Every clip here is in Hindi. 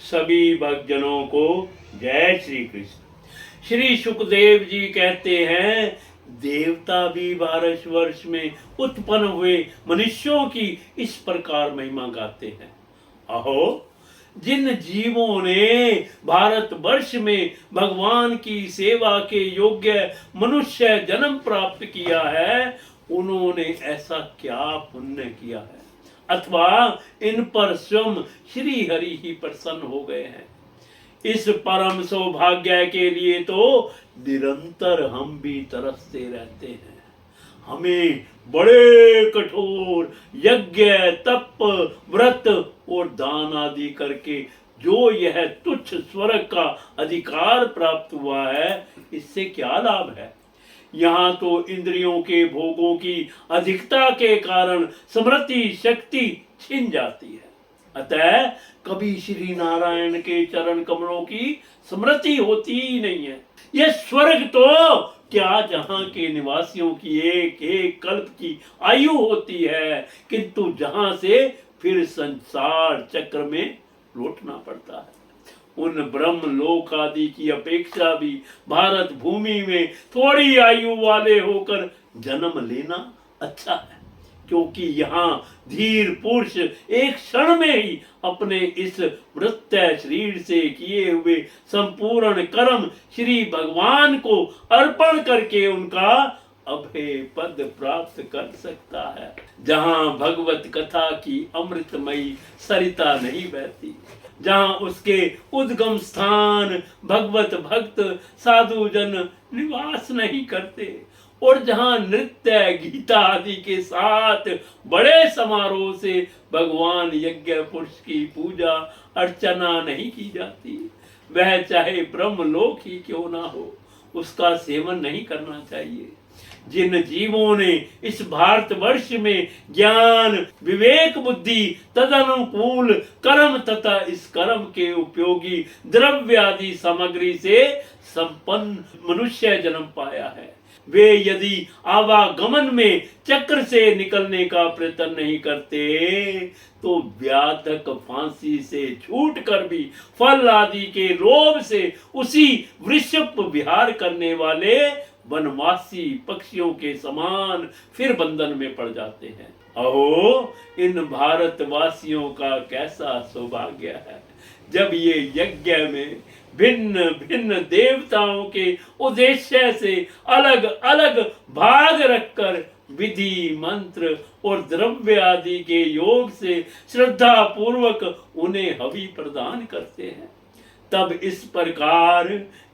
सभी भक्तजनों को जय श्री कृष्ण। श्री सुखदेव जी कहते हैं, देवता भी भारत वर्ष में उत्पन्न हुए मनुष्यों की इस प्रकार महिमा गाते हैं। अहो, जिन जीवों ने भारत वर्ष में भगवान की सेवा के योग्य मनुष्य जन्म प्राप्त किया है, उन्होंने ऐसा क्या पुण्य किया है, अथवा इन पर स्वयं श्री हरि ही प्रसन्न हो गए हैं। इस परम सौभाग्य के लिए तो निरंतर हम भी तरसते रहते हैं। हमें बड़े कठोर यज्ञ, तप, व्रत और दान आदि करके जो यह तुच्छ स्वर्ग का अधिकार प्राप्त हुआ है, इससे क्या लाभ है। यहाँ तो इंद्रियों के भोगों की अधिकता के कारण स्मृति शक्ति छिन जाती है। अतः कभी श्री नारायण के चरण कमलों की स्मृति होती ही नहीं है। यह स्वर्ग तो क्या जहां के निवासियों की एक एक कल्प की आयु होती है, किंतु जहां से फिर संसार चक्र में लौटना पड़ता है। उन ब्रह्म लोक आदि की अपेक्षा भी भारत भूमि में थोड़ी आयु वाले होकर जन्म लेना अच्छा है, क्योंकि यहाँ धीर पुरुष एक क्षण में ही अपने इस मृत्यु शरीर से किए हुए संपूर्ण कर्म श्री भगवान को अर्पण करके उनका अभय पद प्राप्त कर सकता है। जहाँ भगवत कथा की अमृतमयी सरिता नहीं बहती, जहाँ उसके उद्गम स्थान भगवत भक्त साधु जन निवास नहीं करते, और जहाँ नृत्य गीता आदि के साथ बड़े समारोह से भगवान यज्ञ पुरुष की पूजा अर्चना नहीं की जाती, वह चाहे ब्रह्मलोक ही क्यों ना हो, उसका सेवन नहीं करना चाहिए। जिन जीवों ने इस भारतवर्ष में ज्ञान, विवेक, बुद्धि, तदनुकूल कर्म तथा इस कर्म के उपयोगी द्रव्य आदि सामग्री से संपन्न मनुष्य जन्म पाया है, वे यदि आवागमन में चक्र से निकलने का प्रयत्न नहीं करते, तो व्याधक फांसी से छूट कर भी फल आदि के लोभ से उसी वृषभ विहार करने वाले वनवासी पक्षियों के समान फिर बंधन में पड़ जाते हैं। अहो, इन भारतवासियों का कैसा सौभाग्य है, जब ये यज्ञ में भिन्न भिन्न देवताओं के उद्देश्य से अलग अलग भाग रखकर विधि, मंत्र और द्रव्य आदि के योग से श्रद्धा पूर्वक उन्हें हवि प्रदान करते हैं। तब इस प्रकार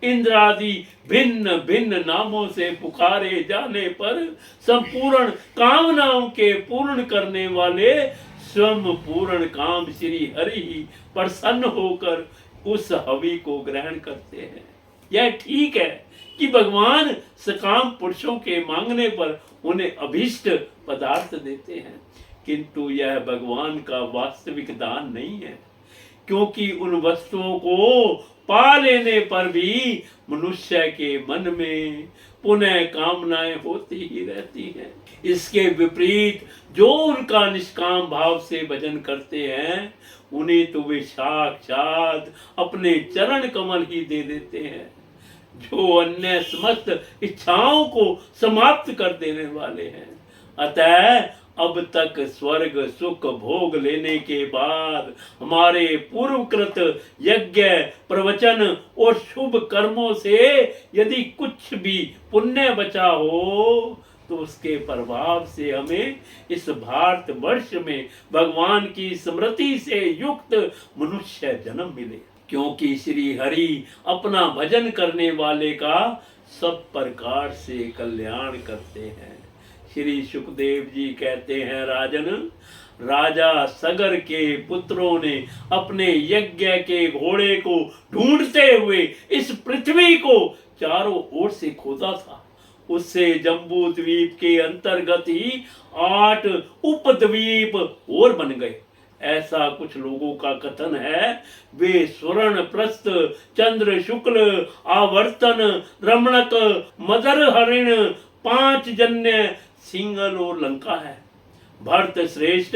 इंद्र आदि भिन्न भिन्न नामों से पुकारे जाने पर संपूर्ण कामनाओं के पूर्ण करने वाले स्वयं पूर्ण काम श्री हरि ही प्रसन्न होकर उस हवि को ग्रहण करते हैं। यह ठीक है कि भगवान सकाम पुरुषों के मांगने पर उन्हें अभीष्ट पदार्थ देते हैं, किंतु यह भगवान का वास्तविक दान नहीं है, क्योंकि उन वस्तुओं को पा लेने पर भी मनुष्य के मन में पुनः कामनाएं होती ही रहती हैं। इसके विपरीत जो उनका निष्काम भाव से भजन करते हैं, उन्हें तो वे साक्षात अपने चरण कमल ही दे देते हैं, जो अन्य समस्त इच्छाओं को समाप्त कर देने वाले हैं। अतः अब तक स्वर्ग सुख भोग लेने के बाद हमारे पूर्वकृत यज्ञ, प्रवचन और शुभ कर्मों से यदि कुछ भी पुण्य बचा हो, तो उसके प्रभाव से हमें इस भारत वर्ष में भगवान की स्मृति से युक्त मनुष्य जन्म मिले, क्योंकि श्री हरि अपना भजन करने वाले का सब प्रकार से कल्याण करते हैं। श्री सुखदेव जी कहते हैं, राजन, राजा सगर के पुत्रों ने अपने यज्ञ के घोड़े को ढूंढते हुए इस पृथ्वी को चारों ओर से खोदा था। उससे जम्बू द्वीप के अंतर्गत ही 8 उपद्वीप और बन गए। ऐसा कुछ लोगों का कथन है। वे स्वर्ण प्रस्थ, चंद्र शुक्ल, आवर्तन, रमणक, मदर हरिण, 5 जन्य, सिंगल और लंका है। भरत श्रेष्ठ,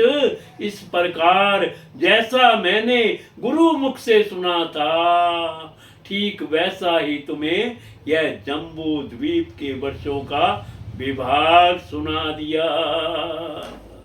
इस प्रकार जैसा मैंने गुरु मुख से सुना था, ठीक वैसा ही तुम्हें यह जम्बू द्वीप के वर्षों का विभाग सुना दिया।